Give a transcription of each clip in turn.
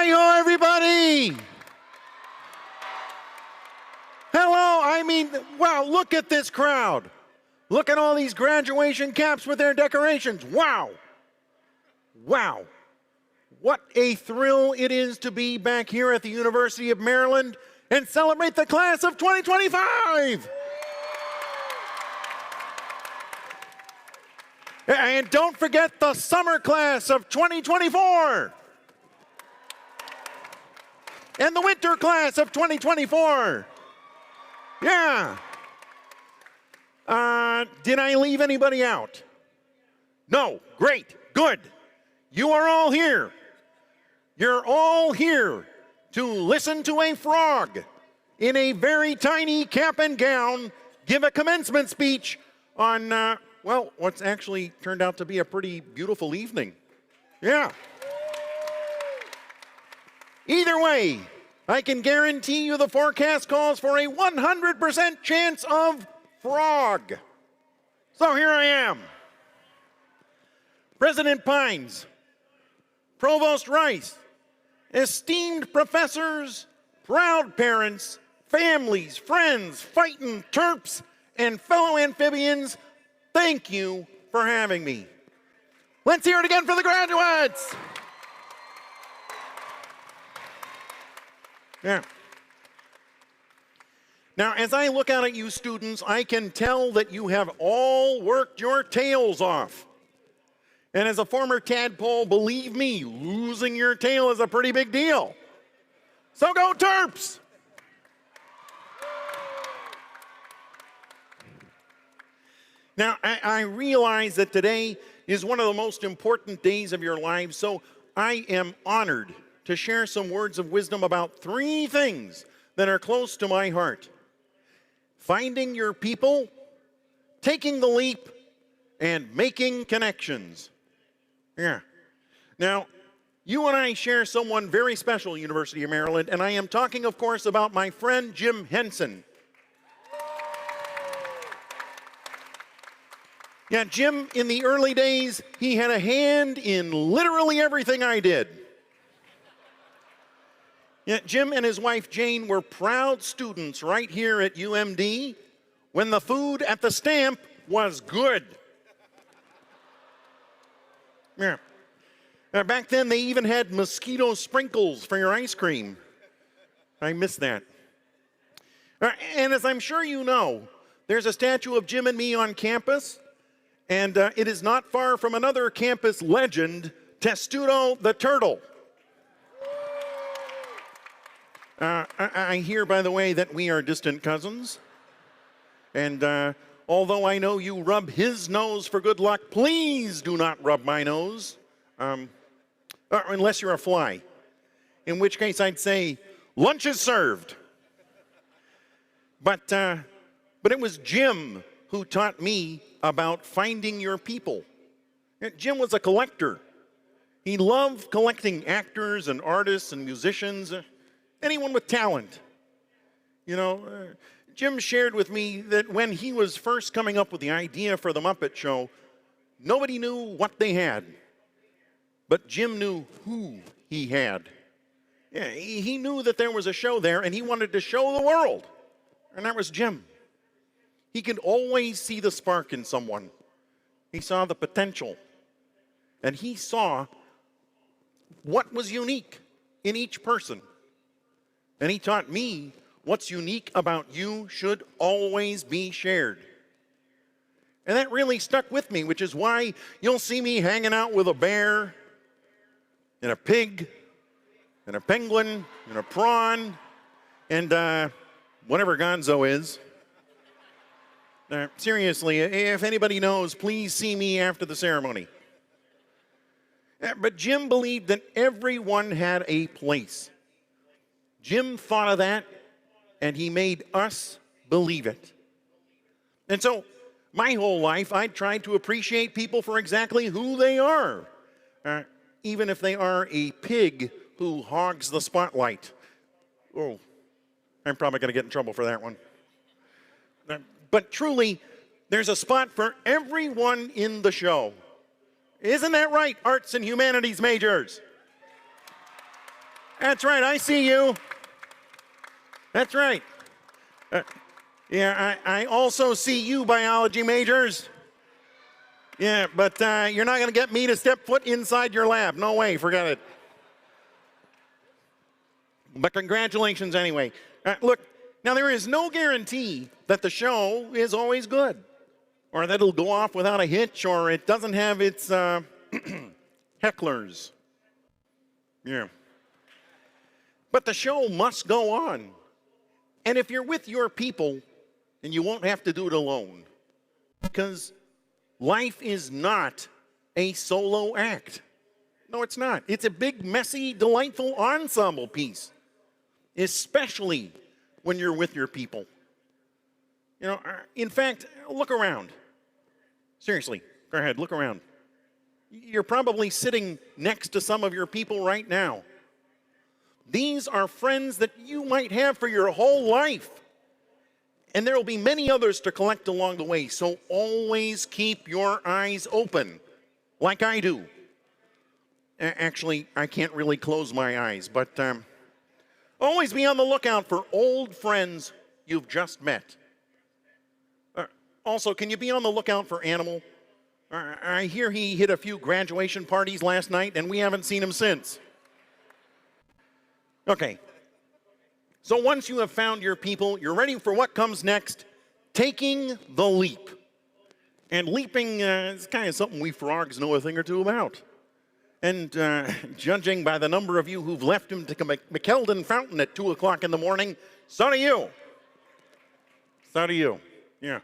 Hi-ho, everybody! Hello, wow, look at this crowd. Look at all these graduation caps with their decorations. Wow! Wow. What a thrill it is to be back here at the University of Maryland and celebrate the class of 2025! And don't forget the summer class of 2024! And the winter class of 2024! Yeah! Did I leave anybody out? No. Great. Good. You are all here. You're all here to listen to a frog in a very tiny cap and gown give a commencement speech on, well, what's actually turned out to be a pretty beautiful evening. Yeah. Either way, I can guarantee you the forecast calls for a 100% chance of frog. So here I am. President Pines, Provost Rice, esteemed professors, proud parents, families, friends, fighting Terps, and fellow amphibians, thank you for having me. Let's hear it again for the graduates. Yeah. Now, as I look out at you students, I can tell that you have all worked your tails off. And as a former tadpole, believe me, losing your tail is a pretty big deal. So go Terps! Now, I realize that today is one of the most important days of your lives, so I am honored to share some words of wisdom about 3 things that are close to my heart: finding your people, taking the leap, and making connections. Yeah. Now, you and I share someone very special at University of Maryland, and I am talking, of course, about my friend Jim Henson. Yeah, Jim, in the early days, he had a hand in literally everything I did. Yeah, Jim and his wife Jane were proud students right here at UMD when the food at the Stamp was good. Yeah. Back then, they even had mosquito sprinkles for your ice cream. I miss that. And as I'm sure you know, there's a statue of Jim and me on campus, and it is not far from another campus legend, Testudo the Turtle. I hear, by the way, that we are distant cousins. And although I know you rub his nose for good luck, please do not rub my nose. Unless you're a fly. In which case I'd say, lunch is served. But it was Jim who taught me about finding your people. Jim was a collector. He loved collecting actors and artists and musicians, anyone with talent. You know, Jim shared with me that when he was first coming up with the idea for the Muppet Show, nobody knew what they had. But Jim knew who he had. Yeah, he knew that there was a show there, and he wanted to show the world. And that was Jim. He could always see the spark in someone. He saw the potential. And he saw what was unique in each person. And he taught me what's unique about you should always be shared. And that really stuck with me, which is why you'll see me hanging out with a bear, and a pig, and a penguin, and a prawn, and whatever Gonzo is. Seriously, if anybody knows, please see me after the ceremony. But Jim believed that everyone had a place. Jim thought of that, and he made us believe it. And so, my whole life, I tried to appreciate people for exactly who they are, even if they are a pig who hogs the spotlight. Oh, I'm probably going to get in trouble for that one. But truly, there's a spot for everyone in the show. Isn't that right, arts and humanities majors? That's right, I see you. That's right. Yeah, I also see you, biology majors. Yeah, but you're not going to get me to step foot inside your lab. No way, forget it. But congratulations anyway. Look, now there is no guarantee that the show is always good, or that it'll go off without a hitch, or it doesn't have its hecklers. Yeah. But the show must go on. And if you're with your people, then you won't have to do it alone. Because life is not a solo act. No, it's not. It's a big, messy, delightful ensemble piece. Especially when you're with your people. You know, in fact, look around. Seriously, go ahead, look around. You're probably sitting next to some of your people right now. These are friends that you might have for your whole life. And there will be many others to collect along the way, so always keep your eyes open, like I do. Actually, I can't really close my eyes, but always be on the lookout for old friends you've just met. Also, can you be on the lookout for Animal? I hear he hit a few graduation parties last night, and we haven't seen him since. Okay. So once you have found your people, you're ready for what comes next, taking the leap. And leaping is kind of something we frogs know a thing or two about. And judging by the number of you who've left him to McKeldin Fountain at 2 o'clock in the morning, so do you. So do you, yeah.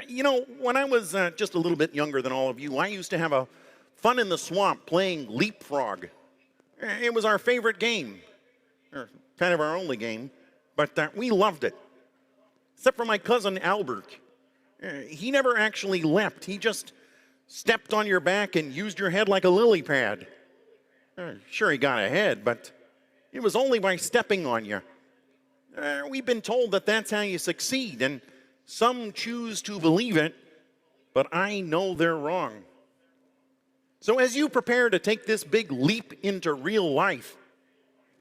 You know, when I was just a little bit younger than all of you, I used to have a fun in the swamp playing leapfrog. It was our favorite game, or kind of our only game, but we loved it. Except for my cousin Albert. He never actually leapt. He just stepped on your back and used your head like a lily pad. Sure, he got ahead, but it was only by stepping on you. We've been told that that's how you succeed, and some choose to believe it, but I know they're wrong. So as you prepare to take this big leap into real life,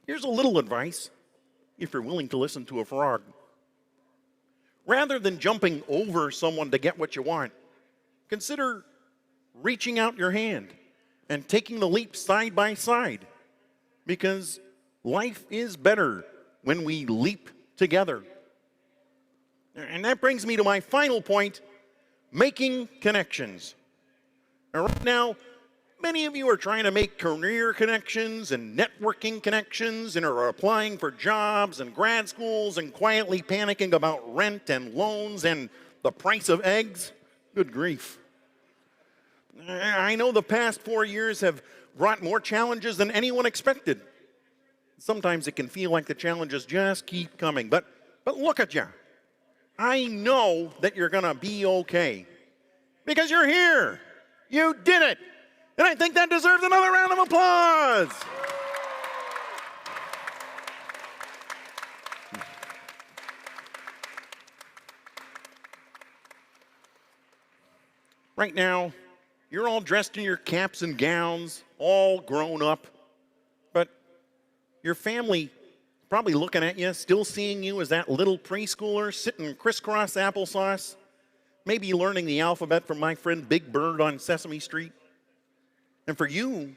here's a little advice, if you're willing to listen to a frog. Rather than jumping over someone to get what you want, consider reaching out your hand and taking the leap side by side, because life is better when we leap together. And that brings me to my final point, making connections. Right now, many of you are trying to make career connections and networking connections and are applying for jobs and grad schools and quietly panicking about rent and loans and the price of eggs. Good grief. I know the past 4 years have brought more challenges than anyone expected. Sometimes it can feel like the challenges just keep coming, but look at you. I know that you're going to be okay because you're here. You did it. And I think that deserves another round of applause. Right now, you're all dressed in your caps and gowns, all grown up, but your family probably looking at you, still seeing you as that little preschooler sitting crisscross applesauce, maybe learning the alphabet from my friend Big Bird on Sesame Street. And for you,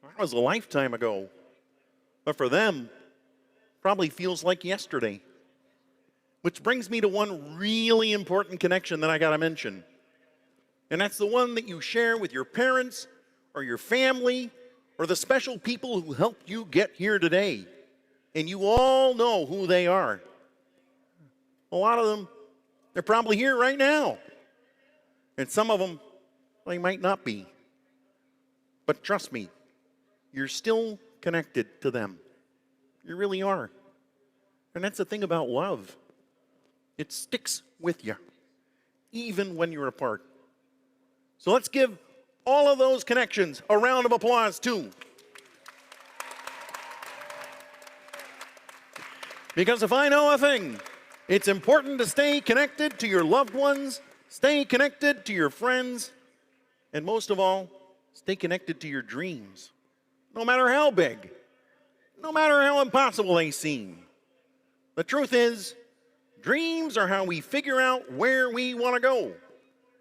that was a lifetime ago. But for them, probably feels like yesterday. Which brings me to one really important connection that I got to mention. And that's the one that you share with your parents or your family or the special people who helped you get here today. And you all know who they are. A lot of them, they're probably here right now. And some of them, they might not be. But trust me, you're still connected to them. You really are. And that's the thing about love. It sticks with you, even when you're apart. So let's give all of those connections a round of applause, too. Because if I know a thing, it's important to stay connected to your loved ones, stay connected to your friends, and most of all, stay connected to your dreams, no matter how big. no matter how impossible they seem. The truth is, dreams are how we figure out where we want to go,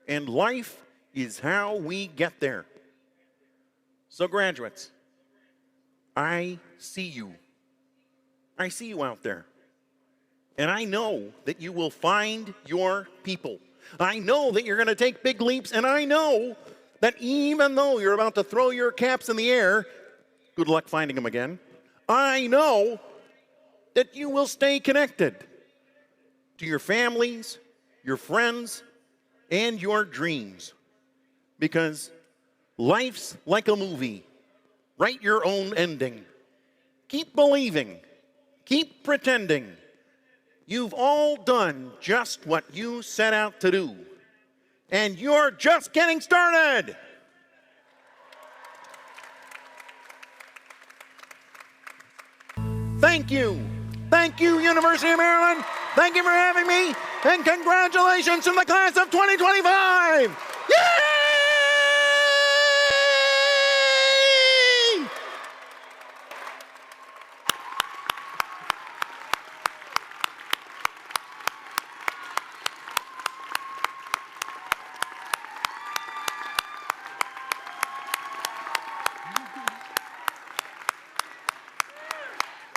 and life is how we get there. So graduates, I see you. I see you out there. And I know that you will find your people. I know that you're going to take big leaps, and I know that even though you're about to throw your caps in the air, good luck finding them again, I know that you will stay connected to your families, your friends, and your dreams. Because life's like a movie. Write your own ending. Keep believing. Keep pretending. You've all done just what you set out to do. And you're just getting started. Thank you. Thank you, University of Maryland. Thank you for having me. And congratulations to the class of 2025. Yay!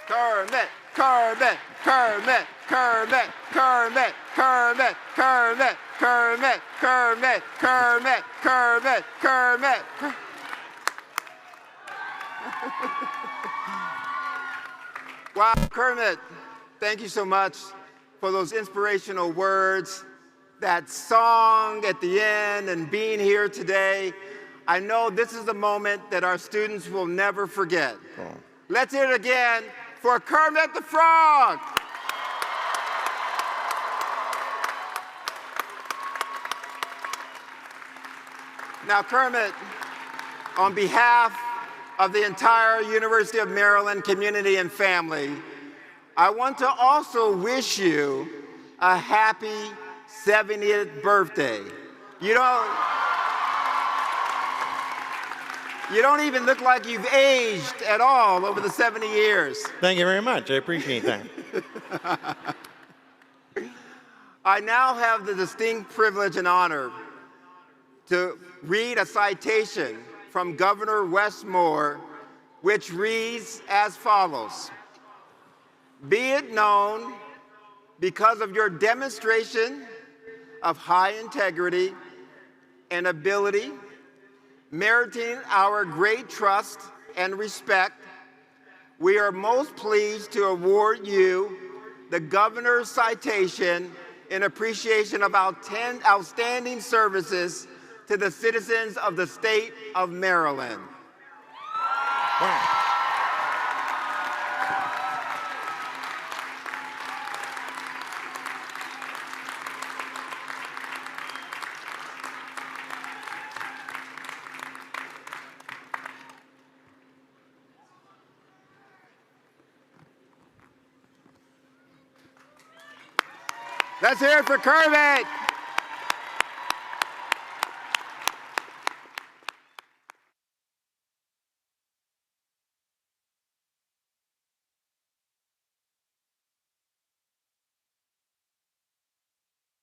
Kermit, Kermit, Kermit, Kermit, Kermit, Kermit, Kermit, Kermit, Kermit, Kermit, Kermit, Kermit. Wow, Kermit, thank you so much for those inspirational words, that song at the end, and being here today. I know this is a moment that our students will never forget. Let's hear it again for Kermit the Frog. Now, Kermit, on behalf of the entire University of Maryland community and family, I want to also wish you a happy 70th birthday. You don't even look like you've aged at all over the 70 years. Thank you very much. I appreciate that. I now have the distinct privilege and honor to read a citation from Governor Wes Moore, which reads as follows: "Be it known, because of your demonstration of high integrity and ability, meriting our great trust and respect, we are most pleased to award you the Governor's Citation in appreciation of our 10 outstanding services to the citizens of the state of Maryland." Wow. Let's hear it for Kermit.